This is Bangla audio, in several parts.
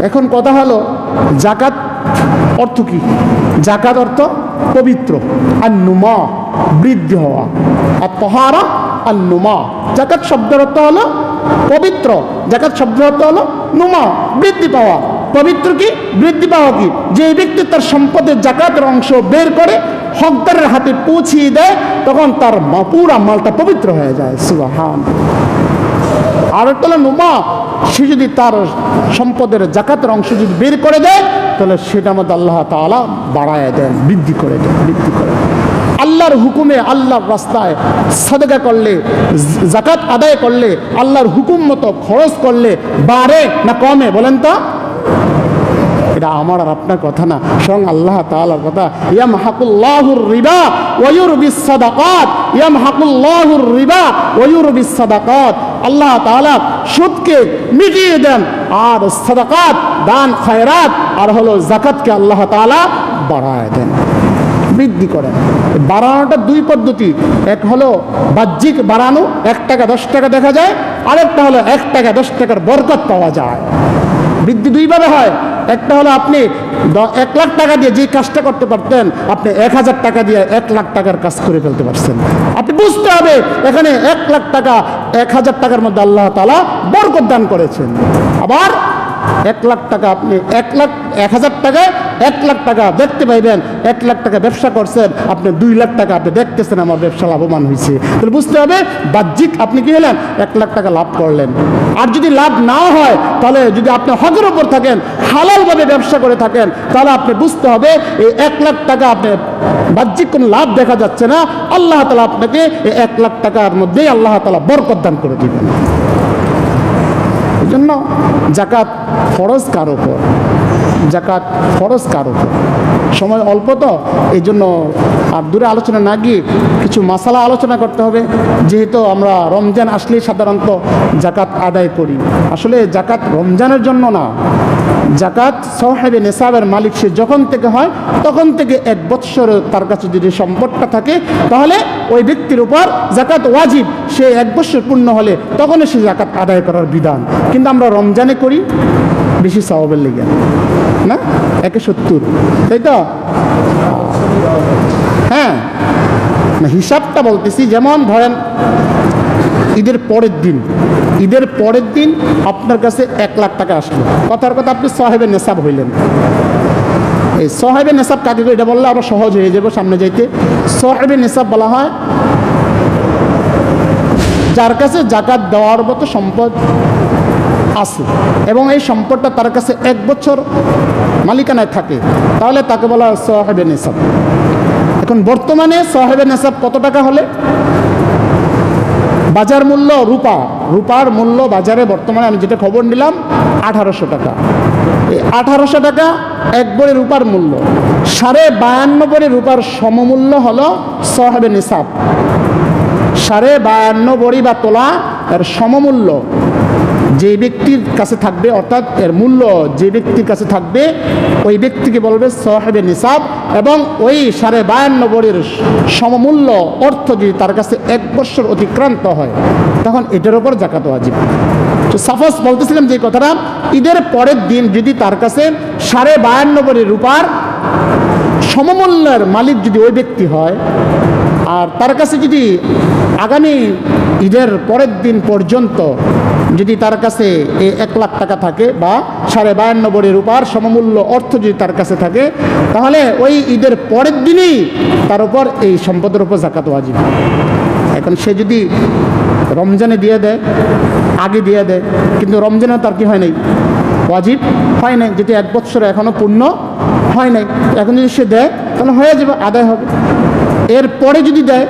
এখন কথা হলো জাকাত অর্থ কি? জাকাত অর্থ পবিত্র, আর নুমা বৃদ্ধি হওয়া, আর তহারা আর নুমা। জাকাত শব্দের অর্থ হলো পবিত্র, জাকাত শব্দের অর্থ হলো নুমা বৃদ্ধি পাওয়া। পবিত্র কি? বৃদ্ধি পাওয়া কি? যে ব্যক্তি তার সম্পদের জাকাতের অংশ বের করে হকদারের হাতে পৌঁছিয়ে দেয়, তখন তার পুরা মালটা পবিত্র হয়ে যায়। সুবহান। আর একটা হলো নুমা, সে যদি তার সম্পদের জাকাতের অংশ যদি বের করে দেয়, তাহলে সেটা মধ্যে আল্লাহ তাআলা বাড়ায় দেন, বৃদ্ধি করে দেন, বৃদ্ধি করে দেন। আল্লাহর হুকুমে, আল্লাহর রাস্তায় সাদকা করলে, জাকাত আদায় করলে, আল্লাহর হুকুম মতো খরচ করলে বাড়ে না কমে? বলেন তো। এটা আমার আর আপনার কথা না, স্বয়ং আল্লাহ তাআলার কথা। ইয়ামহাকুল্লাহুর রিবা ওয়া ইউরবিস সাদাকাত, ইয়ামহাকুল্লাহুর রিবা ওয়া ইউরবিস সাদাকাত। আল্লাহ তাআলা সুদকে মিটিয়ে দেন, আর সাদাকাত, দান খয়রাত আর হলো যাকাতকে আল্লাহ তাআলা বাড়ায় দেন, বৃদ্ধি করেন। বাড়ানোটা দুই পদ্ধতি, এক হলো বাহ্যিক বাড়ানো, 1 টাকা 10 টাকা দেখা যায়, আরেকটা হলো 1 টাকা 10 টাকার বরকত পাওয়া যায়। বৃদ্ধি দুইভাবে হয়। একটা হলো আপনি 1 লাখ টাকা দিয়ে যে কাজটা করতে পারতেন, আপনি 1000 টাকা দিয়ে 1 লাখ টাকার কাজ করে ফেলতে পারছেন। আপনি বুঝতে হবে এখানে 1 লাখ টাকা 1000 টাকার মধ্যে আল্লাহ তাআলা বরকত দান করেছেন। আবার 1 লাখ টাকা আপনি 1000 টাকায় 1 লাখ টাকা দেখতে পাইবেন। 1 লাখ টাকা ব্যবসা করছেন, আপনি 2 লাখ টাকা আপনি দেখতেছেন আমার ব্যবসা লাভবান হয়েছে। তাহলে বুঝতে হবে বাহ্যিক আপনি কি হলেন, 1 লাখ টাকা লাভ করলেন। আর যদি লাভ না হয়, তাহলে যদি আপনি হকের উপর থাকেন, হালালভাবে ব্যবসা করে থাকেন, তাহলে আপনি বুঝতে হবে এই 1 লাখ টাকা আপনি বাহ্যিক কোনো লাভ দেখা যাচ্ছে না, আল্লাহ তাআলা আপনাকে এই 1 লাখ টাকার মধ্যেই আল্লাহ তাআলা বরকত দান করে দিবেন। এই জন্য জাকাত ফরজ কার উপর? জাকাত ফরজ কার উপর? সময় অল্প তো, এই জন্য আর দূরে আলোচনা না গিয়ে কিছু মাসালা আলোচনা করতে হবে। যেহেতু আমরা রমজান আসলেই সাধারণত জাকাত আদায় করি, আসলে জাকাত রমজানের জন্য না। জাকাত সাহেবে নেসাবের মালিক সে যখন থেকে হয়, তখন থেকে 1 বৎসর তার কাছে যদি সম্পদটা থাকে, তাহলে ওই ব্যক্তির উপর জাকাত ওয়াজিব। সে 1 বৎসর পূর্ণ হলে তখনই সে জাকাত আদায় করার বিধান। কিন্তু আমরা রমজানে করি বেশি সওয়াবের লেগে, না 170, তাই তো? হ্যাঁ, না হিসাবটা বলতেছি। যেমন ধরেন ঈদের পরের দিন আপনার কাছে 1 লাখ টাকা আসলো, কথার কথা আপনি সাহেবে নেসাব হইলেন। এই সাহেবে নেসাব কাকে? এটা বললে আরো সহজ হয়ে যাবে সামনে যাইতে। সাহেবে নেসাব বলা হয় যার কাছে জাকাত দেওয়ার মতো সম্পদ আছে এবং এই সম্পদটা তার কাছে 1 বছর মালিকানায় থাকে, তাহলে তাকে বলা হয় সাহেবে নেসাব। এখন বর্তমানে সাহেবে নেসাব কত টাকা হলে? বাজার মূল্য রূপার মূল্য বাজারে বর্তমানে আমি যেটা খবর নিলাম 1800 টাকা। এই 1800 টাকা 1 ভরি রূপার মূল্য। 52.5 ভরি রূপার সমমূল্য হলো সাহেবে নিসাব। 52.5 ভরি বা তোলা এর সমমূল্য যে ব্যক্তির কাছে থাকবে, অর্থাৎ এর মূল্য যে ব্যক্তির কাছে থাকবে, ওই ব্যক্তিকে বলবে সাহেবে নিসাব। এবং ওই 52.5 ভরির সমমূল্য অর্থ যদি তার কাছে 1 বৎসর অতিক্রান্ত হয়, তখন এটার উপর জাকাত ওয়াজিব। তো সাপোজ বলতেছিলাম যে কথাটা, ঈদের পরের দিন যদি তার কাছে 52.5 ভরি রূপার সমমূল্যের মালিক যদি ওই ব্যক্তি হয়, আর তার কাছে যদি আগামী ঈদের পরের দিন পর্যন্ত যদি তার কাছে এই 1 লাখ টাকা থাকে বা 52.5 ভরি রূপার সমমূল্য অর্থ যদি তার কাছে থাকে, তাহলে ওই ঈদের পরের দিনই তার উপর এই সম্পদের উপর জাকাত ওয়াজিব। এখন সে যদি রমজানে দিয়ে দেয়, আগে দিয়ে দেয়, কিন্তু রমজানে তার কি হয় নাই, ওয়াজিব হয় নাই, যেটি 1 বৎসর এখনো পূর্ণ হয় নাই। এখন যদি সে দেয় তাহলে হয়ে যাবে, আদায় হবে। এরপরে যদি দেয়,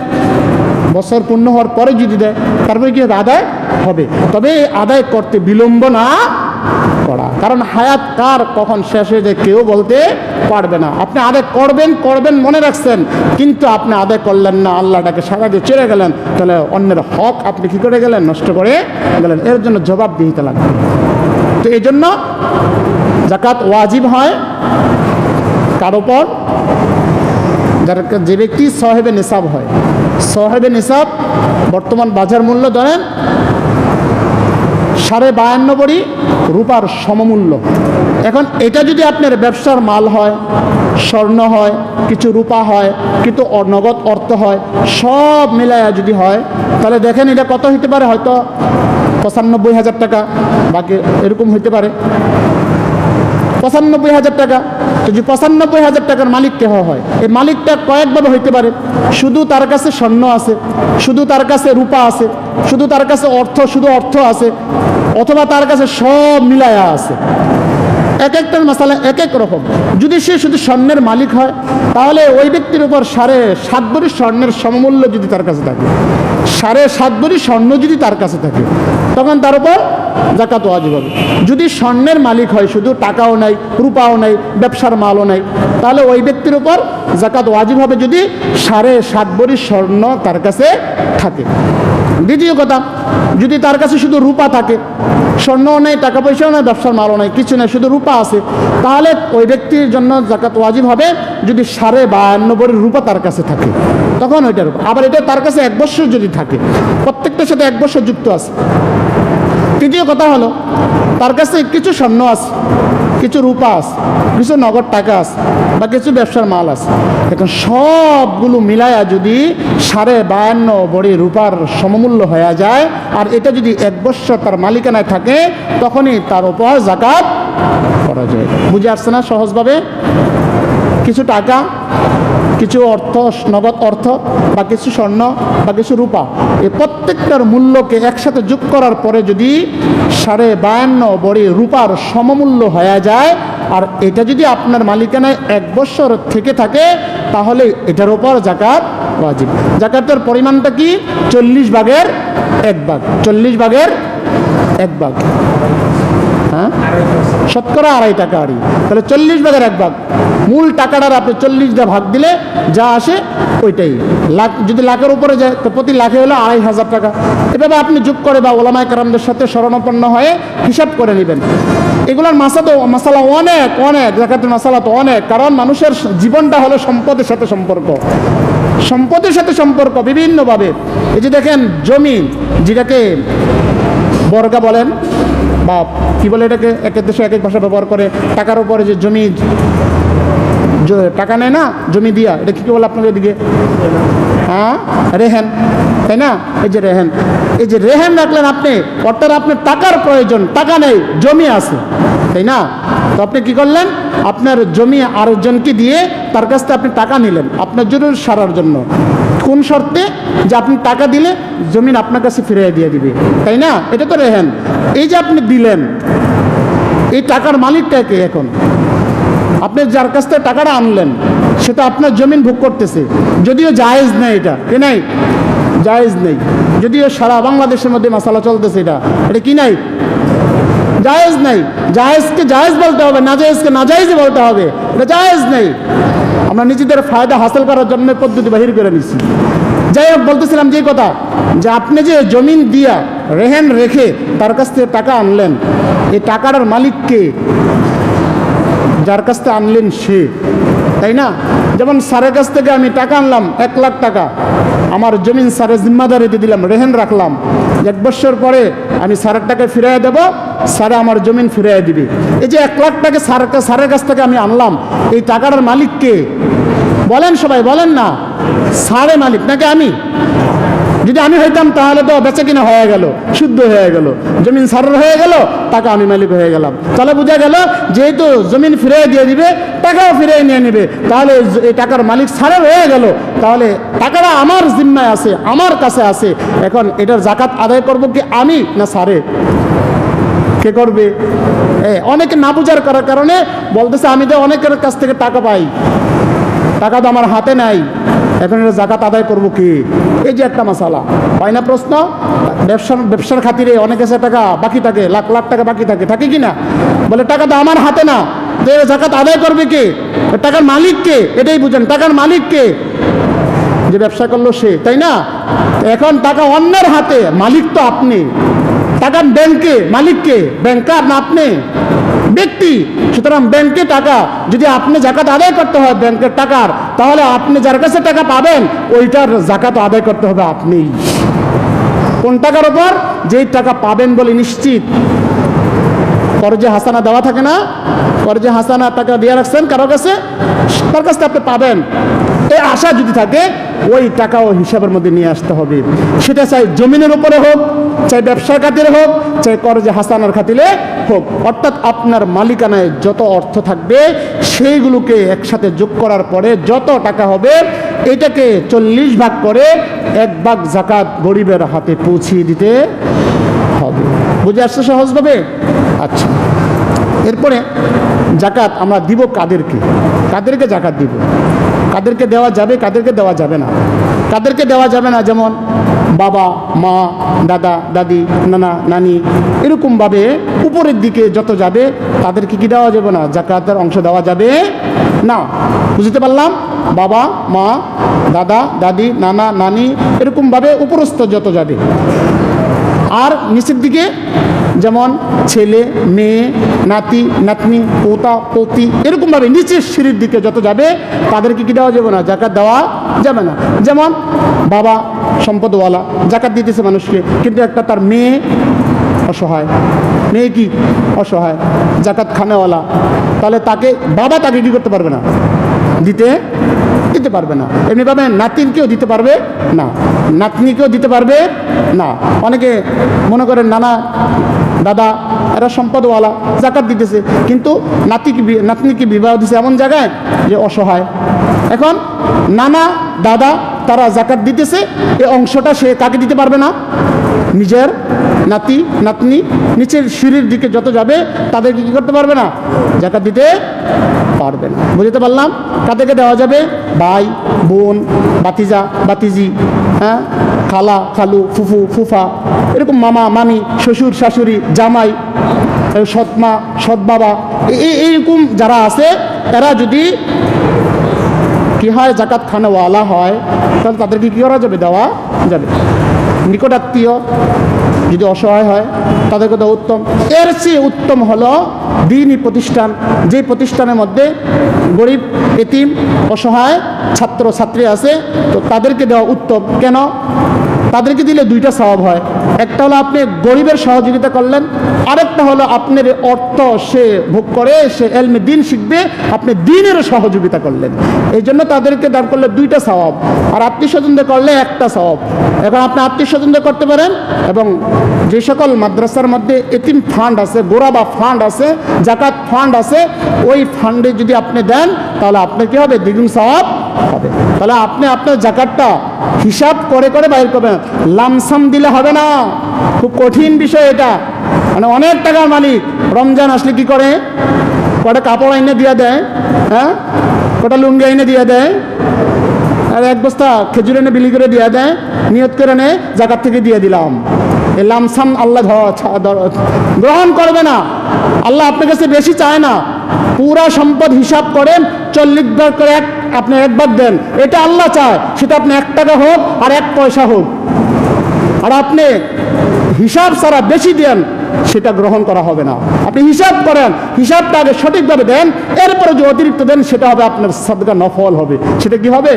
বছর পূর্ণ হওয়ার পরে যদি দেয়, তারপরে কি হবে, আদায় হবে। তবে আদায় করতে বিলম্ব না করা, কারণ হায়াত কার কখন শেষ হয়ে যায় কেউ বলতে পারবে না। আপনি আদায় করবেন মনে রাখছেন, কিন্তু আপনি আদায় করলেন না, আল্লাহটাকে সারা দিয়ে চলে গেলেন, তাহলে অন্যের হক আপনি কি করে গেলেন, নষ্ট করে গেলেন। এর জন্য জবাবদিহিতা লাগবে। তো এই জন্য জাকাত ওয়াজিব হয় কার উপর? যে ব্যক্তি সাহেবে নিসাব হয়। সাহেবে নিসাব বর্তমান বাজার মূল্য ধরেন 52.5 ভরি রূপার সমমূল্য। এখন এটা যদি আপনার ব্যবসার মাল হয়, স্বর্ণ হয়, কিছু রূপা হয়, কিন্তু নগদ অর্থ হয়, সব মিলায়া যদি হয়, তাহলে দেখেন এটা কত হইতে পারে, হয়তো 95,000 টাকা, বাকি এরকম হইতে পারে 95,000 টাকা। যদি 95,000 টাকার মালিক কে হয়, এই মালিকটা কয়েকভাবে হইতে পারে। শুধু তার কাছে স্বর্ণ আছে, শুধু তার কাছে রূপা আছে, শুধু তার কাছে শুধু অর্থ আছে, অথবা তার কাছে সব মিলায়া আছে। এক একটার মশালা এক এক রকম। যদি সে শুধু স্বর্ণের মালিক হয়, তাহলে ওই ব্যক্তির উপর 7.5 ভরি স্বর্ণের সমমূল্য যদি তার কাছে থাকে, 7.5 ভরি স্বর্ণ যদি তার কাছে থাকে, তখন তার উপর যাকাত ওয়াজিব হবে। যদি স্বর্ণের মালিক হয়, শুধু টাকাও নাই, রূপাও নাই, ব্যবসার মালও নাই, তাহলে ওই ব্যক্তির উপর যাকাত ওয়াজিব হবে যদি 7.5 ভরি স্বর্ণ তার কাছে থাকে। দ্বিতীয় কথা, যদি তার কাছে শুধু রূপা থাকে, স্বর্ণও নেই, টাকা পয়সাও নেই, ব্যবসার মালও নেই, কিছু নেই, শুধু রূপা আছে, তাহলে ওই ব্যক্তির জন্য যাকাত ওয়াজিব হবে যদি 52.5 ভরি রূপা তার কাছে থাকে, তখন ওইটার উপর। আবার এটা তার কাছে 1 বছর যদি থাকে, প্রত্যেকটার সাথে 1 বছর যুক্ত আছে। তৃতীয় কথা হলো, তার কাছে কিছু স্বর্ণ আছে, কিছু রূপা আছে, কিছু নগদ টাকা আছে, বা কিছু ব্যবসার মাল আছে। এখন সবগুলো মিলায়া যদি 52.5 ভরি রূপার সমমূল্য হয়ে যায়, আর এটা যদি 1 বছর তার মালিকানায় থাকে, তখনই তার উপর যাকাত করা যায়। বুঝে আসছে না সহজভাবে? কিছু টাকা, কিছু অর্থ, নগদ অর্থ, বা কিছু স্বর্ণ, বা কিছু রূপা, এই প্রত্যেকটার মূল্যকে একসাথে যোগ করার পরে যদি 52.5 ভরি রূপার সমমূল্য হয়ে যায়, আর এটা যদি আপনার মালিকানায় 1 বছর থেকে থাকে, তাহলে এটার উপর যাকাত ওয়াজিব। যাকাতের পরিমাণটা কি? 40/1 ভাগ। 40/1 ভাগ, হ্যাঁ, শতকরা 2.5 টাকা আড়ি। তাহলে 40/1 ভাগ, মূল টাকাটার আপনি 40 দিয়ে ভাগ দিলে যা আসে ওইটাই। লাখ যদি লাখের উপরে যায়, তো প্রতি লাখে হলো 2,500 টাকা। এভাবে আপনি যোগ করে বা ওলামায়ে কেরামদের সাথে শরণাপন্ন হয়ে হিসাব করে নেবেন। এগুলোর মশালা অনেক অনেক, যাকাতের মশালা তো অনেক, কারণ মানুষের জীবনটা হলো সম্পদের সাথে সম্পর্ক, সম্পদের সাথে সম্পর্ক বিভিন্নভাবে। এই যে দেখেন জমি, যেটাকে বর্গা বলেন বা কি বলে এটাকে, এক এক দেশে এক এক ভাষা ব্যবহার করে, টাকার উপরে যে জমি টাকা নেয় না জমি দিয়া, এটা কি বলে আপনাদের দিকে? হ্যাঁ, রেহেন, তাই না? এই যে রেহেন, এই যে রেহেন রাখলেন আপনি, অর্থাৎ আপনার টাকার প্রয়োজন, টাকা নেই, জমি আছে, তাই না? তো আপনি কি করলেন? আপনার জমি আরেকজনকে দিয়ে তার কাছ থেকে আপনি টাকা নিলেন আপনার জরুরি সারার জন্য। কোন শর্তে? যে আপনি টাকা দিলে জমিন আপনার কাছে ফিরিয়ে দিয়ে দিবে, তাই না? এটা তো রেহেন। এই যে আপনি দিলেন, এই টাকার মালিকটাকে, এখন আপনি যার কাছ থেকে টাকাটা আনলেন সেটা আপনার জমিন ভোগ করতেছে, যদিও জায়েজ নেই, এটা কি নাই? জায়েজ নেই, যদিও সারা বাংলাদেশের মধ্যে মাসালা চলতেছে, এটা কি নাই? জায়েজ নেই। জায়েজকে জায়েজ বলতে হবে, নাজায়েজকে নাজায়েজই বলতে হবে, এটা জায়েজ নেই। আমরা নিজেদের ফায়দা হাসিল করার জন্য পদ্ধতি বাহির করে নিচ্ছি। যাই হোক, বলতেছিলাম যে কথা, যে আপনি যে জমিন দিয়া রেহেন রেখে তার কাছ থেকে টাকা আনলেন, এই টাকাটার মালিককে, যার কাছ থেকে আনলেন সে, তাই না? যেমন স্যারের কাছ থেকে আমি টাকা আনলাম 1 লাখ টাকা, আমার জমিন স্যারের জিম্মাদারিতে দিলাম, রেহেন রাখলাম, 1 বছর পরে আমি স্যারের টাকা ফিরিয়ে দেব, স্যারে আমার জমিন ফিরিয়ে দিবে। এই যে 1 লাখ টাকা স্যারের কাছ থেকে আমি আনলাম, এই টাকাটার মালিককে বলেন, সবাই বলেন না, স্যারে মালিক নাকি আমি? যদি আমি হইতাম তাহলে তো বেচা কিনা হয়ে গেল, শুদ্ধ হয়ে গেল, জমিন সারের হয়ে গেল, টাকা আমি মালিক হয়ে গেলাম। তাহলে বোঝা গেল যেহেতু জমিন ফিরিয়ে দিয়ে দিবে, টাকাও ফিরিয়ে নিয়ে নেবে, তাহলে এই টাকার মালিক সারের হয়ে গেল, তাহলে টাকাটা আমার জিম্মায় আছে, আমার কাছে আছে। এখন এটার যাকাত আদায় করব কি আমি, না সারে? কে করবে? অনেকে না বুঝার করার কারণে বলতেছে আমি তো অনেকের কাছ থেকে টাকা পাই, টাকা তো আমার হাতে নাই, এখন এটা যাকাত আদায় করবো কি? এই যে একটা মাসালা হয় না প্রশ্ন। ব্যবসার খাতিরে অনেক কাছে টাকা বাকি থাকে, লাখ লাখ টাকা বাকি থাকে কি না? বলে টাকা তো আমার হাতে না, তো যাকাত আদায় করবে কে? টাকার মালিক কে? এটাই বুঝেন, টাকার মালিক কে? যে ব্যবসা করলো সে, তাই না? এখন টাকা অন্যের হাতে, মালিক তো আপনি। টাকার ব্যাংকে, মালিক কে? ব্যাংকার না আপনি? ব্যক্তি। সুতরাং ব্যাংকে টাকা যদি আপনি যাকাত আদায় করতে হয় ব্যাংকের টাকার, তাহলে আপনি যার কাছে টাকা পাবেন ওইটার যাকাত আদায় করতে হবে আপনি। কোন টাকার উপর? যেই টাকা পাবেন বলে নিশ্চিত। কর্জে হাসানা দেওয়া থাকে না, কর্জে হাসানা টাকা দিয়ে রাখছেন কারো কাছে, তার কাছে আপনি পাবেন, এই আশা যদি থাকে ওই টাকাও হিসাবের মধ্যে নিয়ে আসতে হবে। সেটা চাই জমিনের উপরে হোক, চাই ব্যবসার খাতিরে হোক, চাই কর্জে হাসানার খাতিরে হোক। অর্থাৎ আপনার মালিকানায় যত অর্থ থাকবে সেইগুলোকে একসাথে যোগ করার পরে যত টাকা হবে এটাকে 40 ভাগ করে 1 ভাগ জাকাত গরিবের হাতে পৌঁছিয়ে দিতে হবে। বুঝে আসছে সহজভাবে? আচ্ছা, এরপরে জাকাত আমরা দিব কাদেরকে? কাদেরকে জাকাত দিব? কাদেরকে দেওয়া যাবে, কাদেরকে দেওয়া যাবে না? কাদেরকে দেওয়া যাবে না, যেমন বাবা, মা, দাদা, দাদি, নানা, নানি, এরকমভাবে উপরের দিকে যত যাবে তাদেরকে কি দেওয়া যাবে না? জাকাতের অংশ দেওয়া যাবে না। বুঝতে পারলাম? বাবা, মা, দাদা, দাদি, নানা, নানি, এরকমভাবে উপরস্থ যত যাবে। আর নিচের দিকে যেমন ছেলে, মেয়ে, নাতি, নাতনি, পোতা, পতি, এরকমভাবে নিচের সিঁড়ির দিকে যত যাবে তাদেরকে কি দেওয়া যাবে না? জাকাত দেওয়া যাবে না। যেমন বাবা সম্পদওয়ালা, জাকাত দিতেছে মানুষকে, কিন্তু একটা তার মেয়ে অসহায়, মেয়ে কি অসহায়, জাকাত খানেওয়ালা, তাহলে তাকে বাবা তাকে কি করতে পারবে না? দিতে পারবে না। এমনিভাবে নাতিনকেও দিতে পারবে না, নাতনিকেও দিতে পারবে না। অনেকে মনে করেন নানা, দাদা এরা সম্পদওয়ালা, জাকাত দিতেছে, কিন্তু নাতনিকে বিবাহ দিছে এমন জায়গায় যে অসহায়। এখন নানা, দাদা তারা জাকাত দিতেছে, এই অংশটা সে কাকে দিতে পারবে না? নিজের নাতি, নাতনি, নিচের সিঁড়ির দিকে যত যাবে তাদেরকে কি করতে পারবে না? জাকাত দিতে পারবে না। বুঝতে পারলাম? কাদেরকে দেওয়া যাবে? ভাই, বোন, বাতিজা, বাতিজি, হ্যাঁ, খালা, খালু, ফুফু, ফুফা, এরকম মামা, মামি, শ্বশুর, শাশুড়ি, জামাই, সৎ মা, সৎ বাবা, এইরকম যারা আছে এরা যদি কি হয়, জাকাত খানেওয়ালা হয়, তাহলে তাদেরকে কী করা যাবে? দেওয়া যাবে। নিকট আত্মীয় যদি অসহায় হয় তাদেরকে দেওয়া উত্তম। এর চেয়ে উত্তম হলো দ্বীনি প্রতিষ্ঠান, যে প্রতিষ্ঠানের মধ্যে গরিব, এতিম, অসহায় ছাত্র ছাত্রী আছে, তো তাদেরকে দেওয়া উত্তম। কেন? তাদেরকে দিলে দুইটা সওয়াব হয়। একটা হলো আপনি গরিবের সহযোগিতা করলেন, আরেকটা হলো আপনার অর্থ সে ভোগ করে, সে এলমে দিন শিখবে, আপনি দিনেরও সহযোগিতা করলেন। এই জন্য তাদেরকে দান করলে দুইটা সওয়াব, আর আত্মীয় স্বজনদের করলে একটা সওয়াব। এখন আপনি আত্মীয় স্বজনদের করতে পারেন, এবং যে সকল মাদ্রাসার মধ্যে এতিম ফান্ড আছে, গোরাবা ফান্ড আছে, জাকাত ফান্ড আছে, ওই ফান্ডে যদি আপনি দেন তাহলে আপনার কি হবে? দ্বিগুণ সওয়াব হবে। তাহলে আপনি আপনার জাকাতটা হিসাব করে করে বাইর করবেন, লামসাম দিলে হবে না। খুব কঠিন বিষয় এটা। মানে অনেক টাকার মালিক রমজান আসলে কি করে? কটা কাপড় আইনে দিয়ে দেয়, হ্যাঁ, কটা লুঙ্গি আইনে দিয়ে দেয়, আর 1 বস্তা খেজুর এনে বিলি করে দিয়ে দেয়, নিয়ত করে নেয় জাকাত থেকে দিয়ে দিলাম। এই লামসাম আল্লাহ গ্রহণ করবে না। আল্লাহ আপনার কাছে বেশি চায় না। পুরা সম্পদ হিসাব করেন, 40 ভাগ করে আপনি 1 ভাগ দেন, এটা আল্লাহ চায়। সেটা আপনি 1 টাকা হোক আর 1 পয়সা হোক। আর আপনি হিসাব ছাড়া বেশি দেন, সেটা গ্রহণ করা হবে না। আপনি হিসাব করেন, হিসাবটা আগে সঠিকভাবে দেন, এরপরে যে অতিরিক্ত দেন সেটা হবে আপনার সদকা, নফল হবে। সেটা কি হবে?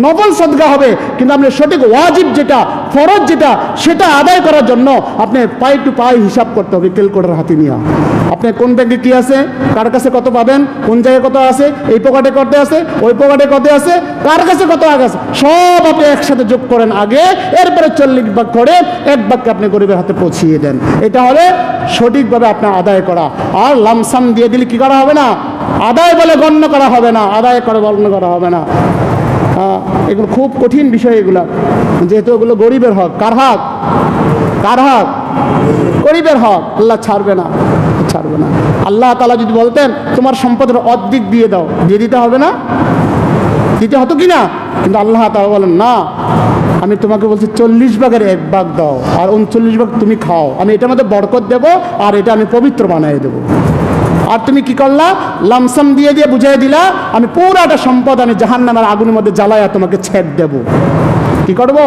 নফল সদকা হবে। কিন্তু আপনি সঠিক ওয়াজিব যেটা, ফরজ যেটা, সেটা আদায় করার জন্য আপনি পাই টু পাই হিসাব করতে হবে, ক্যালকুলেটর হাতে নিয়ে। আপনি কোন ব্যাংকে কি আছে, কার কাছে কত পাবেন, কোন জায়গায় কত আছে, এই পকেটে কত আছে, ওই পকেটে কত আছে, কার কাছে কত আগে আছে, সব আপনি একসাথে যোগ করেন আগে, এরপরে 40 ভাগ করে 1 ভাগকে আপনি গরিবের হাতে পৌঁছিয়ে দেন। এটা হলে সঠিকভাবে আপনার আদায় করা। আর লামসাম দিয়ে দিলে কি করা হবে না? আদায় বলে গণ্য করা হবে না, আদায় করে গণ্য করা হবে না। এগুলো খুব কঠিন বিষয় এগুলো, যেহেতু এগুলো গরিবের হক। কার হক? কার হক? গরিবের হক। আল্লাহ ছাড়বে না, ছাড়বে না। আল্লাহ তাআলা যদি বলতেন তোমার সম্পদের অর্ধেক দিয়ে দাও, দিয়ে দিতে হবে না? দিতে হতো কি না? কিন্তু আল্লাহ তাআলা বলেন না, আমি তোমাকে বলছি 40 ভাগের 1 ভাগ দাও, আর 39 ভাগ তুমি খাও। আমি এটার মধ্যে বরকত দেবো, আর এটা আমি পবিত্র বানিয়ে দেবো। আর তুমি কি করলা? লামসাম দিয়ে দিয়ে বুঝিয়ে দিলা, আমি পুরাটা সম্পদ আমি জাহান্নামের আগুনের মধ্যে জ্বালায়া তোমাকে ছেদ দেব। কি করব?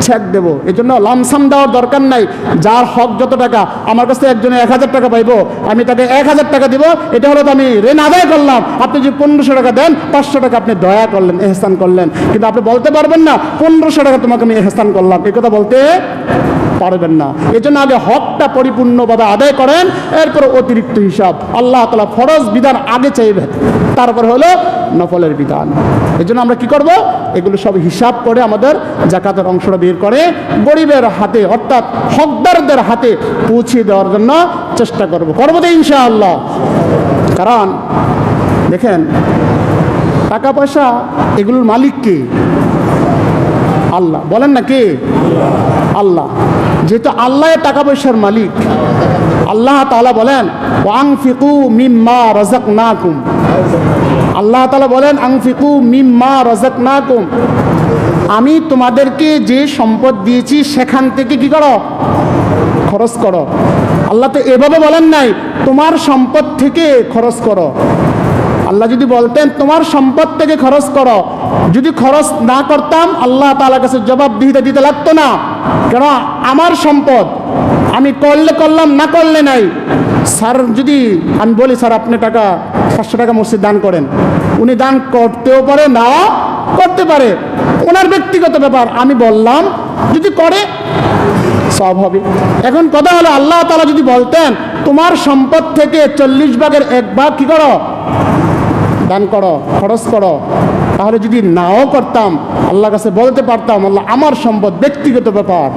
ছেদ দেব। এই জন্য লামসাম দেওয়ার দরকার নাই। যার হক যত টাকা, আমার কাছে একজনে 1000 টাকা পাইবো, আমি তাকে 1000 টাকা দিব, এটা হলো তো আমি ঋণ আদায় করলাম। আপনি যদি 1500 টাকা দেন, 500 টাকা আপনি দয়া করলেন, এহসান করলেন। কিন্তু আপনি বলতে পারবেন না 1500 টাকা তোমাকে আমি এহসান করলাম, এই কথা বলতে পারবেন না। এজন্য আগে হকটা পরিপূর্ণভাবে আদায় করেন, এরপর অতিরিক্ত হিসাব। আল্লাহ তাআলা ফরজ বিধান আগে চাইবেন, তারপর হলো নফলের বিধান। এজন্য আমরা কি করব? এগুলো সব হিসাব করে আমাদের জাকাতের অংশটা বের করে গরিবের হাতে অর্থাৎ হকদারদের হাতে পৌঁছে দেওয়ার জন্য চেষ্টা করব তো ইনশাআল্লাহ। কারণ দেখেন, টাকা পয়সা এগুলোর মালিক কে? আল্লাহ। বলেন না কে? আল্লাহ। যেহেতু আল্লাহ টাকা পয়সার মালিক, আল্লাহ তাআলা বলেন ওয়ানফিকু মিম্মা রাযাকনাকুম। আল্লাহ তাআলা বলেন আনফিকু মিম্মা রাযাকনাকুম, আমি তোমাদেরকে যে সম্পদ দিয়েছি সেখান থেকে কি করো? খরচ করো। আল্লাহ তো এভাবে বলেন নাই তোমার সম্পদ থেকে খরচ করো। আল্লাহ যদি বলতেন তোমার সম্পদ থেকে খরচ করো, যদি খরচ না করতাম আল্লাহ তাআলার কাছে জবাবদিহিতা দিতে লাগতো না। কেন? আমার সম্পদ, আমি করলে করলাম, না করলে নাই। স্যার যদি আমি বলি স্যার আপনি টাকা 500 টাকা মসজিদ দান করেন, উনি দান করতেও পারে, নাও করতে পারে, ওনার ব্যক্তিগত ব্যাপার। আমি বললাম যদি করে সব হবে। এখন কথা হলো আল্লাহ তাআলা যদি বলতেন তোমার সম্পদ থেকে 40 ভাগের 1 ভাগ কি করো? দান করো, খরচ করো, তাহলে যদি নাও করতাম আল্লাহর কাছে বলতে পারতাম আল্লাহ আমার সম্পদ, ব্যক্তিগত ব্যাপার।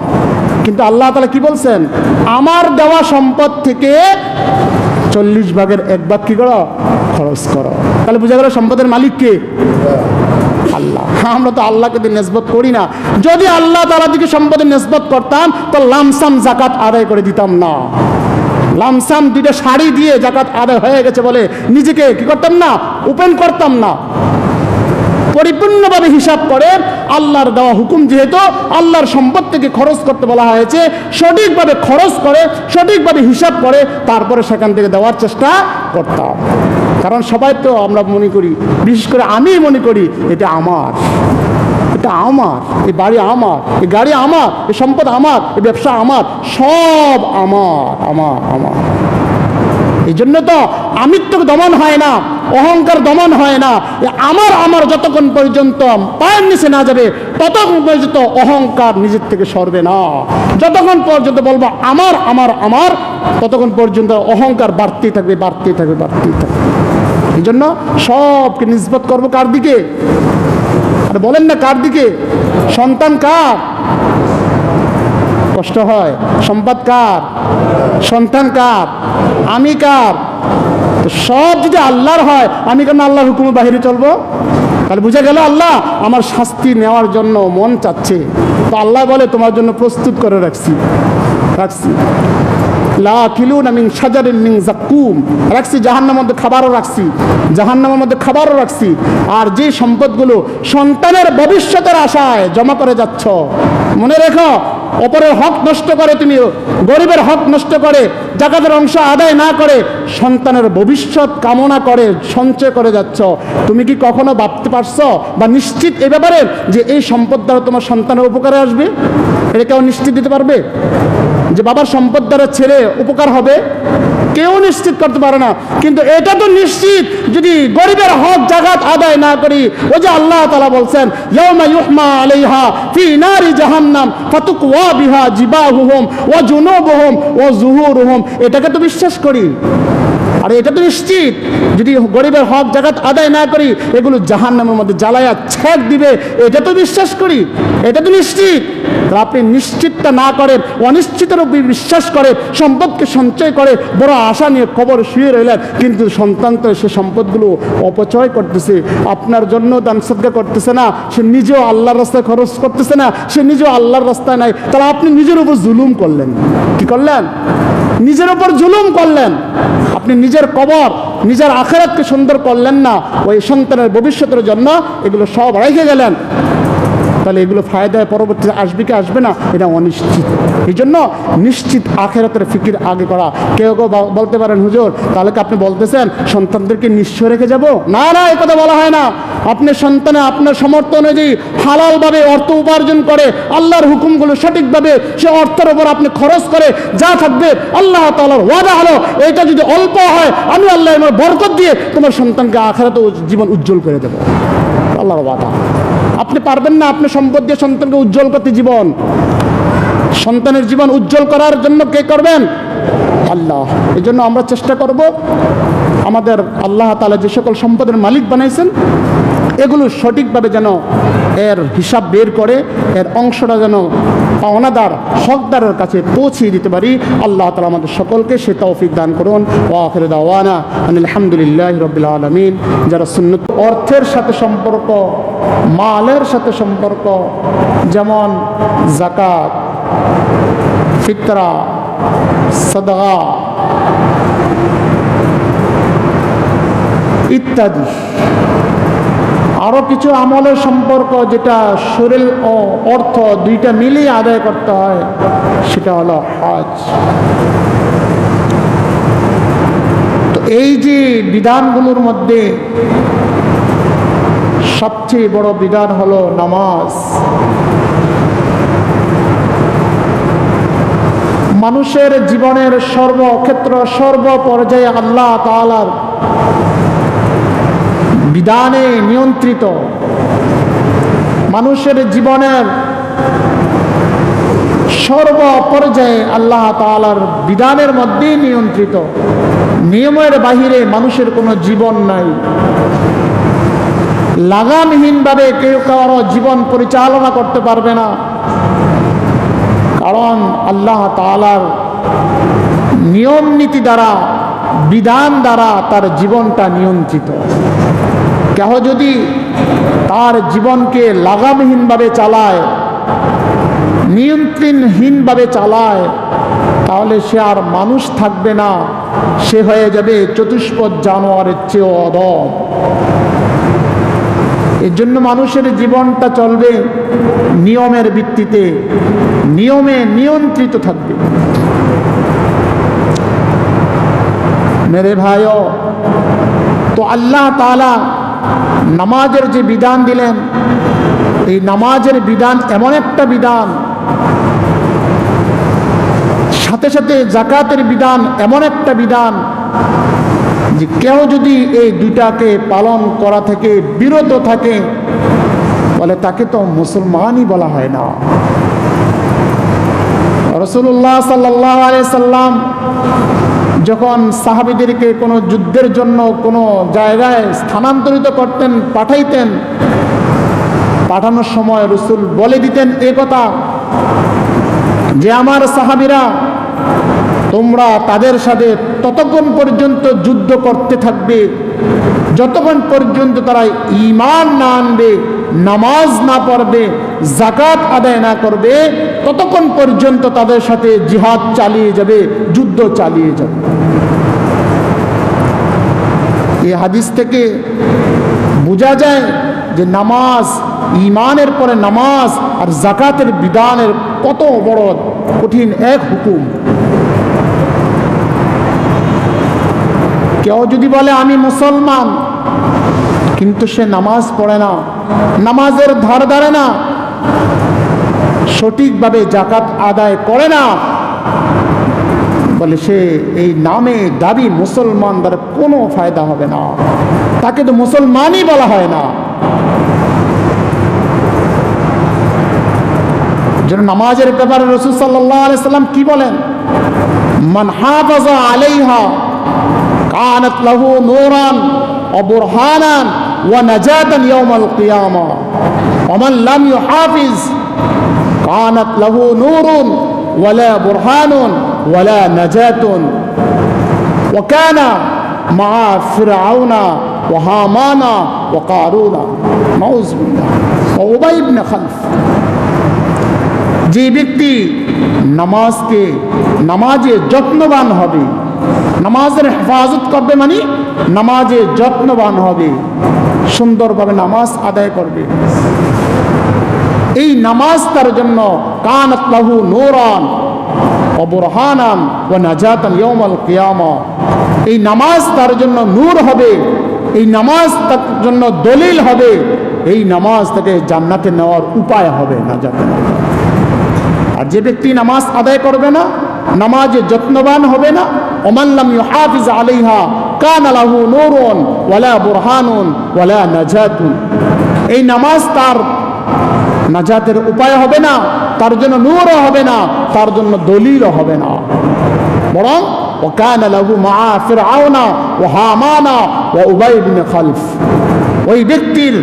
কিন্তু আল্লাহ তাআলা কি বলছেন? আমার দেওয়া সম্পদ থেকে 40 ভাগের 1 ভাগ কি করো? খরচ করো। তাহলে বুঝা গেল সম্পদের মালিক কে? আল্লাহ। আমরা তো আল্লাহকে দিয়ে নিসবত করি না। যদি আল্লাহ তাআলা দিকে সম্পদের নিসবত করতাম তো লামসাম জাকাত আদায় করে দিতাম না। লামসাম 2টা শাড়ি দিয়ে জাকাত আদায় হয়ে গেছে বলে নিজেকে কি করতাম না? ওপেন করতাম না। পরিপূর্ণভাবে হিসাব করে আল্লাহর দেওয়া হুকুম, যেহেতু আল্লাহর সম্পদ থেকে খরচ করতে বলা হয়েছে, সঠিকভাবে খরচ করে সঠিকভাবে হিসাব করে তারপরে সেখান থেকে দেওয়ার চেষ্টা করতাম। কারণ সবাই তো আমরা মনে করি, বিশেষ করে আমি মনে করি এটা আমার, এটা আমার, এই বাড়ি আমার, এই গাড়ি আমার, এই সম্পদ আমার, এই ব্যবসা আমার, সব আমার আমার আমার। এই জন্য তো আমিত্ব দমন হয় না, অহংকার দমন হয় না। আমার আমার যতক্ষণ পর্যন্ত পায়ের নিচে না যাবে ততক্ষণ পর্যন্ত অহংকার নিজের থেকে সরবে না। যতক্ষণ পর্যন্ত বলবো আমার আমার আমার, ততক্ষণ পর্যন্ত অহংকার বাড়তেই থাকবে, বাড়তেই থাকবে, বাড়তেই থাকবে। এই জন্য সবকে নিসবত করবো কার দিকে? আর বলেন না কার দিকে? সন্তান কার? কষ্ট হয়। সম্পদ কার? সন্তান কার? আমি কার? তো সব যদি আল্লাহর হয়, আমি কেন আল্লাহর হুকুমের বাহিরে চলবো? তাহলে বুঝা গেল আল্লাহ আমার শাস্তি নেওয়ার জন্য মন চাচ্ছে, তো আল্লাহ বলে তোমার জন্য প্রস্তুত করে রাখছি। লা কিলুনা মিন শাজারিন মিন যাক্কুম, রাখছি জাহান্নামের মধ্যে খাবারও রাখছি, জাহান্নামের মধ্যে খাবারও রাখছি। আর যে সম্পদগুলো সন্তানের ভবিষ্যতের আশায় জমা করে যাচ্ছ, মনে রেখো অপরের হক নষ্ট করে, তুমি গরিবের হক নষ্ট করে, জাকাতের অংশ আদায় না করে সন্তানের ভবিষ্যৎ কামনা করে সঞ্চয় করে যাচ্ছ। তুমি কি কখনো ভাবতে পারছো বা নিশ্চিত এ ব্যাপারে যে এই সম্পদ দ্বারা তোমার সন্তানের উপকারে আসবে? এটা কেউ নিশ্চিত দিতে পারবে যে বাবার সম্পদ দ্বারা ছেলে উপকার হবে? কেউ নিশ্চিত করতে পারে না। কিন্তু এটা তো নিশ্চিত, যদি গরিবের হক জাকাত আদায় না করি, ওই যে আল্লাহ তাআলা বলছেন ইয়াউমা ইউহমা আলাইহা ফি নারি জাহান্নাম ফাতুকওয়া বিহা জিবাহুহুম ওয়া জুনুবুহুম ওয়া যুহুরুহুম, এটাকে তো বিশ্বাস করি। আর এটা তো নিশ্চিত, যদি গরিবের হক জাকাত আদায় না করি এগুলো জাহান্নামের মধ্যে জ্বালায়া ছেক দিবে, এটা তো বিশ্বাস করি, এটা তো নিশ্চিত। আপনি নিশ্চিতটা না করে অনিশ্চিতের উপর বিশ্বাস করে সম্পদকে সঞ্চয় করে বড় আশা নিয়ে কবর শুয়ে রইলেন, কিন্তু সন্তান তো সে সম্পদগুলো অপচয় করতেছে, আপনার জন্য দান সদকা করতেছে না, সে নিজেও আল্লাহর রাস্তায় খরচ করতেছে না, সে নিজেও আল্লাহর রাস্তায় নাই। তাহলে আপনি নিজের উপর জুলুম করলেন। কি করলেন? নিজের উপর জুলুম করলেন। আপনি নিজের কবর, নিজের আখিরাতকে সুন্দর করলেন না, ওই সন্তানের ভবিষ্যতের জন্য এগুলো সব রেখে গেলেন। তাহলে এগুলো ফায়দায় পরবর্তীতে আসবে কি আসবে না, এটা অনিশ্চিত। এই জন্য নিশ্চিত আখিরাতের ফিকির আগে করা। কেউ কেউ বলতে পারেন হুজুর তাহলে কি আপনি বলতেছেন সন্তানদেরকে নিঃস্ব রেখে যাব? না না, এ কথা বলা হয় না। আপনি সন্তানে আপনার সামর্থ্য অনুযায়ী হালালভাবে অর্থ উপার্জন করে আল্লাহর হুকুমগুলো সঠিকভাবে সে অর্থের উপর আপনি খরচ করে যা থাকবে, আল্লাহ তাআলার ওয়াদা হলো এটা যদি অল্প হয় আমি আল্লাহ আমার বরকত দিয়ে তোমার সন্তানকে আখিরাতে জীবন উজ্জ্বল করে দেব, আল্লাহর ওয়াদা। আপনি পারবেন না আপনি সম্পদ দিয়ে সন্তানকে উজ্জ্বল করতে জীবন? সন্তানের জীবন উজ্জ্বল করার জন্য কে করবেন? আল্লাহ। এই জন্য আমরা চেষ্টা করব আমাদের আল্লাহ তাআলা যে সকল সম্পদের মালিক বানাইছেন এগুলো সঠিকভাবে যেন এর হিসাব বের করে এর অংশটা যেন পাওনাদার হকদারের কাছে পৌঁছিয়ে দিতে পারি। আল্লাহ তাআলা আমাদের সকলকে সে তৌফিক দান করুন। ওয়া আখিরু দাওয়ানা আলহামদুলিল্লাহি রাব্বিল আলামিন। যারা সুন্নত অর্থের সাথে সম্পর্ক, মালের সাথে সম্পর্ক, যেমন যাকাত, ফিতরা, সাদকা ইত্যাদি, আরও কিছু আমলের সম্পর্ক যেটা শরীর ও অর্থ দুইটা মিলিয়ে আদায় করতে হয়, সেটা হলো হজ। তো এই যে বিধানগুলোর মধ্যে সবচেয়ে বড় বিধান হলো নামাজ। মানুষের জীবনের সর্বক্ষেত্র সর্বপর্যায়ে আল্লাহ তাআলার বিধানে নিয়ন্ত্রিত, মানুষের জীবনের সর্বপর্যায়ে আল্লাহ তাআলার বিধানের মধ্যেই নিয়ন্ত্রিত। নিয়মের বাহিরে মানুষের কোনো জীবন নাই। লাগামহীনভাবে কেউ কারো জীবন পরিচালনা করতে পারবে না, কারণ আল্লাহ তাআলার নিয়ম নীতি দ্বারা, বিধান দ্বারা তার জীবনটা নিয়ন্ত্রিত। কেহ যদি তার জীবনকে লাগামহীনভাবে চালায়, নিয়ন্ত্রণহীনভাবে চালায়, তাহলে সে আর মানুষ থাকবে না, সে হয়ে যাবে চতুষ্পদ জানোয়ারের চেয়েও অধম। এর জন্য মানুষের জীবনটা চলবে নিয়মের ভিত্তিতে, নিয়মে নিয়ন্ত্রিত থাকবে। মেরে ভাইও, তো আল্লাহ তাআলা নামাজের যে বিধান দিলেন, এই নামাজের বিধান এমন একটা বিধান, সাথে সাথে যাকাতের বিধান এমন একটা বিধান যে কেউ যদি এই দুইটাকে পালন করা থেকে বিরত থাকে, বলে তাকে তো মুসলমানই বলা হয় না। রাসূলুল্লাহ সাল্লাল্লাহু আলাইহি সাল্লাম যখন সাহাবীদেরকে কোনো যুদ্ধের জন্য কোনো জায়গায় স্থানান্তরিত করতেন, পাঠাইতেন, পাঠানোর সময় রাসূল বলে দিতেন এ কথা যে আমার সাহাবীরা, তোমরা তাদের সাথে ততক্ষণ পর্যন্ত যুদ্ধ করতে থাকবে যতক্ষণ পর্যন্ত তারা ঈমান না আনবে, নামাজ না পড়বে, যাকাত আদায় না করবে, ততক্ষণ পর্যন্ত তাদের সাথে জিহাদ চালিয়ে যাবে, যুদ্ধ চালিয়ে যাবে। এই হাদিস থেকে বোঝা যায় যে নামাজ, ঈমানের পরে নামাজ আর যাকাতের বিধানের কত বড় কঠিন এক হুকুম। কেউ যদি বলে আমি মুসলমান, কিন্তু সে নামাজ পড়ে না, নামাজের ধার ধারে না, সঠিকভাবে যাকাত আদায় করে না, বলে সে এই নামে দাবি মুসলমান দ্বারা কোনো ফায়দা হবে না, তাকে তো মুসলমানই বলা হয় না। যেন নামাজের ব্যাপারে রাসূল সাল্লাল্লাহু আলাইহি সাল্লাম কি বলেন? মান হাফাযা আলাইহা কানাত লাহু নূরান ওয়া বুরহানান ওয়া নাজাতান ইয়াউমাল কিয়ামা ওয়া মান লাম ইউহাফিজ কানাত লাহু নূরুন ওয়া লা বুরহানুন ওয়া লা নাজাতুন ওয়া কানা মা ফিরআউনা ওয়া হামানা ওয়া কারুনা নাউযু বিল্লাহ ওয়া উবাই ইবনে খালফ। যে ব্যক্তি নামাজে যত্নবান হবে, নামাজের হেফাজত করবে, মানে নামাজে যত্নবান হবে, সুন্দরভাবে নামাজ আদায় করবে, এই নামাজ তার জন্য কানাত লাহু নূরান ওয়া বুরহানান ওয়া নাজাতান ইয়াউমাল কিয়ামা, এই নামাজ তার জন্য নূর হবে, এই নামাজ তার জন্য দলিল হবে, এই নামাজ তাকে জান্নাতে নেওয়ার উপায় হবে, নাজাতে নেওয়ার। আর যে ব্যক্তি নামাজ আদায় করবে না, নামাজে যত্নবান হবে না, ওমান লাম ইউহাফিজ আলাইহা কানা লাহু নূরুন ওয়া লা বুরহানুন ওয়া লা নাজাতুন, এই নামাজ তার নাজাতের উপায় হবে না, তার জন্য নূরও হবে না, তার জন্য দলিলও হবে না। বরং وكان له معا فرعون وهامان وأبي بن خلف, ওই ব্যক্তির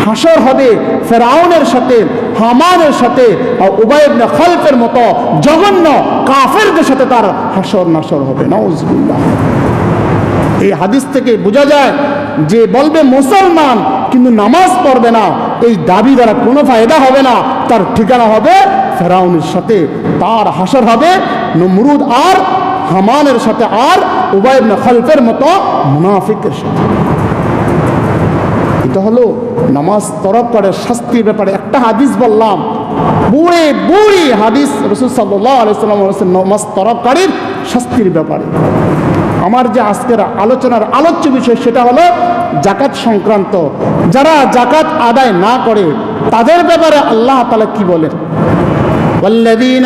হাসর হবে ফেরাউনের সাথে, হামানের সাথে, আর উবাই ইবনে খালফের মতো জঘন্য কাফেরদের সাথে তার হাসর নাসর হবে। নাউজুবিল্লাহ। এই হাদিস থেকে বোঝা যায় যে বলবে মুসলমান কিন্তু নামাজ পড়বে না, এই দাবি দ্বারা কোনো ফায়দা হবে না। তার ঠিকানা হবে ফেরাউনের সাথে, তার হাসর হবে নমরুদ আর হামানের সাথে, আর উবাই ইবনে খালফের মতো মুনাফিকের সাথে। এটা হলো নামাজ তরক করে শাস্তির ব্যাপারে একটা হাদিস বললাম, বুড়ে বুড়ি হাদিস রাসূল সাল্লাল্লাহু আলাইহি ওয়াসাল্লাম বলেছেন নামাজ তরককারীর শাস্তির ব্যাপারে। আমার যে আজকের আলোচনার আলোচ্য বিষয় সেটা হলো যাকাত সংক্রান্ত। যারা যাকাত আদায় না করে তাদের ব্যাপারে আল্লাহ তাআলা কি বলেন? والذين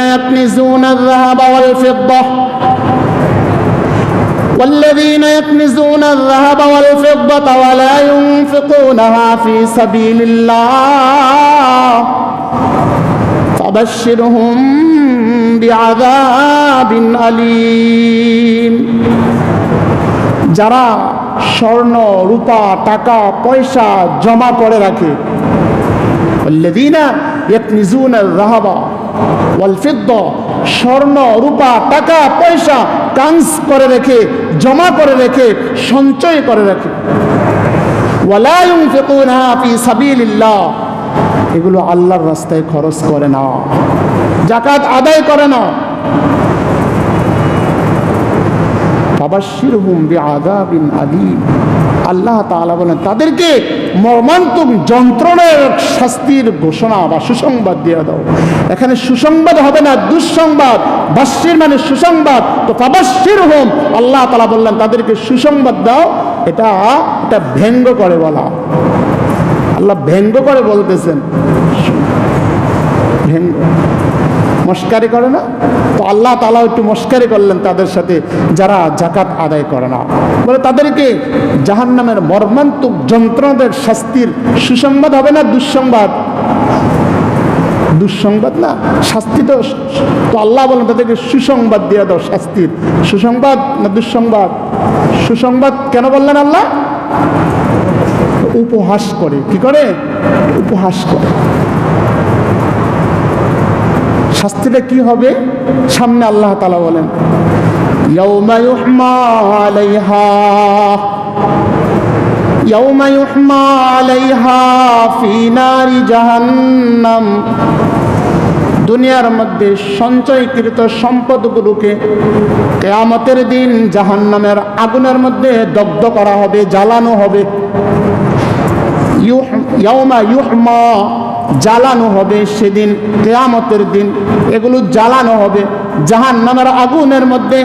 يكنزون الذهب والفضة ولا ينفقونها في سبيل الله فبشرهم بعذاب أليم। যারা স্বর্ণ রূপা টাকা পয়সা জমা করে রাখে, والذين يكنزون الذهب والفضة, স্বর্ণ রূপা টাকা পয়সা কানজ করে রেখে, জমা করে রেখে, সঞ্চয় করে রাখে, ওয়ালা ইউনফিকুনহা ফি সাবিলিল্লাহ, এগুলো আল্লাহর রাস্তায় খরচ করে না, যাকাত আদায় করে না। ফাবাশশিরহুম বিআযাবিন আলীম, আল্লাহ তাআলা বলেন তাদেরকে মর্মান্তিক যন্ত্রণার শাস্তির ঘোষণা বা সুসংবাদ দিয়ে দাও। এখানে সুসংবাদ হবে না, দুঃসংবাদ। বাশশির মানে সুসংবাদ, তো ফাবাশশিরহুম আল্লাহ তাআলা বললেন তাদেরকে সুসংবাদ দাও। এটা ব্যঙ্গ করে বলা, আল্লাহ ব্যঙ্গ করে বলতেছেন, ব্যঙ্গ মস্কারি করে না, তো আল্লাহ তাআলা একটু মস্কারি করলেন তাদের সাথে যারা যাকাত আদায় করে না। বলে তাদেরকে জাহান্নামের মর্মান্তিক যন্ত্রণাদের শাস্তির সুসংবাদ হবে না দুঃসংবাদ? দুঃসংবাদ না, শাস্তি তো আল্লাহ বলেন তাদেরকে সুসংবাদ দিয়ে দাও। শাস্তির সুসংবাদ না দুঃসংবাদ? সুসংবাদ কেন বললেন আল্লাহ? উপহাস করে, কি করে? উপহাস করে। শাস্তিটা কি হবে সামনে আল্লাহ তাআলা বলেন, ইয়াউমা ইউহমা আলাইহা ফি নারি জাহান্নাম, দুনিয়ার মধ্যে সঞ্চয়কৃত সম্পদগুলোকে কিয়ামতের দিন জাহান্নামের আগুনের মধ্যে দগ্ধ করা হবে, জ্বালানো হবে। ইয়াউমা ইউহমা, জ্বালানো হবে সেদিন, কিয়ামতের দিন এগুলো জ্বালানো হবে জাহান্নামের আগুনের মধ্যে।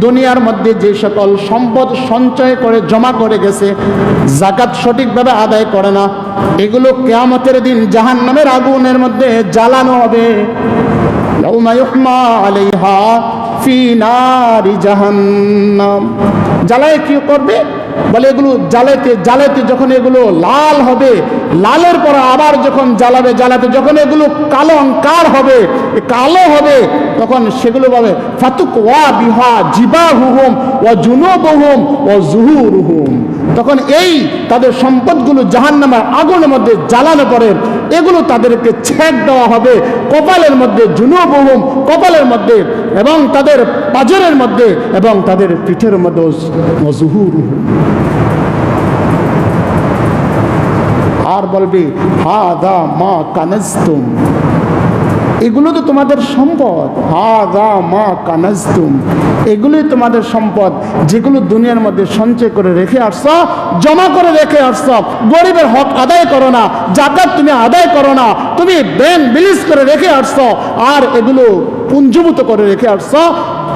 দুনিয়ার মধ্যে যে সকল সম্পদ সঞ্চয় করে জমা করে গেছে, যাকাত সঠিকভাবে আদায় করে না, এগুলো কিয়ামতের দিন জাহান্নামের আগুনের মধ্যে জ্বালানো হবে। ইয়াউমা ইউহমা আলাইহা ফি নারি জাহান্নাম, জ্বালায় কি করবে? বলে এগুলো জ্বালাতে যখন এগুলো লাল হবে, লালের পর আবার যখন জ্বালাতে যখন এগুলো কালো অঙ্কার হবে, কালো হবে, তখন সেগুলো বলে ফাতুক ওয়া বিহা জিবাহুহুম ওয়া জুনুবুহুম ওয়া যুহুরুহুম, তখন এই তাদের সম্পদগুলো জাহান্নামের আগুনের মধ্যে জ্বালানো পরে এগুলো তাদেরকে ছেদ দেওয়া হবে কপালের মধ্যে, জুনুবুহুম কপালের মধ্যে, এবং তাদের পাজরের মধ্যে, এবং তাদের পিঠের মধ্যে, ওয়া যুহুরুহুম। আর বলবে হাদা মা কানাজতুম, এগুলো তো তোমাদের সম্পদ। হাদা মা কানাজতুম, এগুলোই তোমাদের সম্পদ যেগুলো দুনিয়ার মধ্যে সঞ্চয় করে রেখে আসছো, জমা করে রেখে আসছো। গরিবের হক আদায় করো না, যাকাত তুমি আদায় করো না, তুমি ব্যাংক বিলিজ করে রেখে আসছো, আর এগুলো পুঞ্জীভূত করে রেখে আসছো,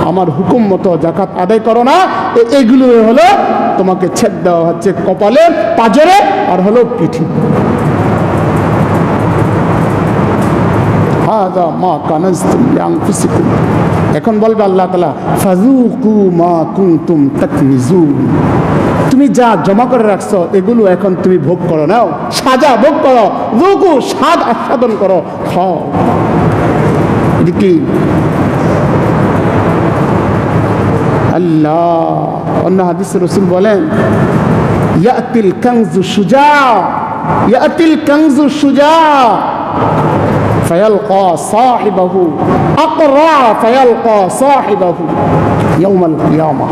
আমার হুকুম মতো যাকাত আদায় করো না। এগুলো হলো তোমাকে ছেদ দেওয়া হচ্ছে কপালে, পাজরে, আর হলো পিঠে। হাদা মা কানাজতুম লিআনফুসিকুম, এখন বলবে আল্লাহ তাআলা ফাযুকু মা কুনতুম তাকনিজুন, তুমি যা জমা করে রাখছো এগুলো এখন তুমি ভোগ করো, নাও সাজা ভোগ করো, যুকু স্বাদ আস্বাদন করো, খাও। এটা কি আল্লাহ? অন্য হাদিসে রাসূল বলেন ইয়াতিল কানজু সুজা, ইয়াতিল কানজু সুজা ফায়ালকা সাহিবাহু আকরা ফায়ালকা সাহিবাহু ইয়াউমাল কিয়ামা।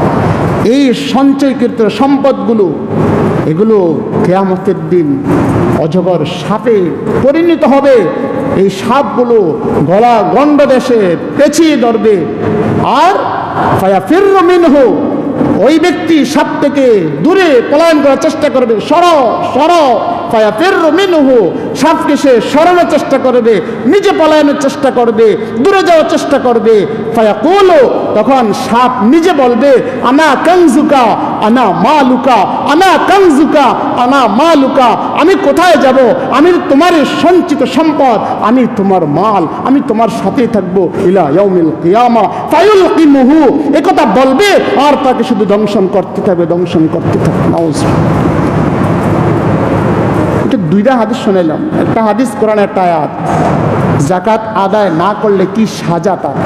এই সঞ্চয়কৃত সম্পদগুলো এগুলো কিয়ামতের দিন অজগর সাপে পরিণত হবে। এই সাপগুলো গলা গন্ড দেশে পেঁচিয়ে ধরবে, আর ফায়াফিররু মিনহু, ওই ব্যক্তি সাপ থেকে দূরে পলায়ন করার চেষ্টা করবে, সরো সরো, ফায়াফিররু মিনহু, সাপকে সে সরানোর চেষ্টা করবে, নিজে পলায়নের চেষ্টা করবে, দূরে যাওয়ার চেষ্টা করবে। ফায়াকুলু, তখন সাপ নিজে বলবে আনা কানজুকা আনা মালুকা, আনা কানজুকা আনা মালুকা, আমি কোথায় যাব? আমি তোমার সঞ্চিত সম্পদ, আমি তোমার মাল, আমি তোমার সাথে থাকবো ইলা ইয়াউমিল কিয়ামা। ফায়ুলকিমুহু, একথা বলবে আর তাকে শুধু দংশন করতে থাকবে, দংশন করতে থাকবে। নাউজুবিল্লাহ। এটা দুইটা হাদিস শুনাইলাম, একটা হাদিস কোরআন, একটা আয়াত। যাকাত আদায় না করলে কি সাজা তার?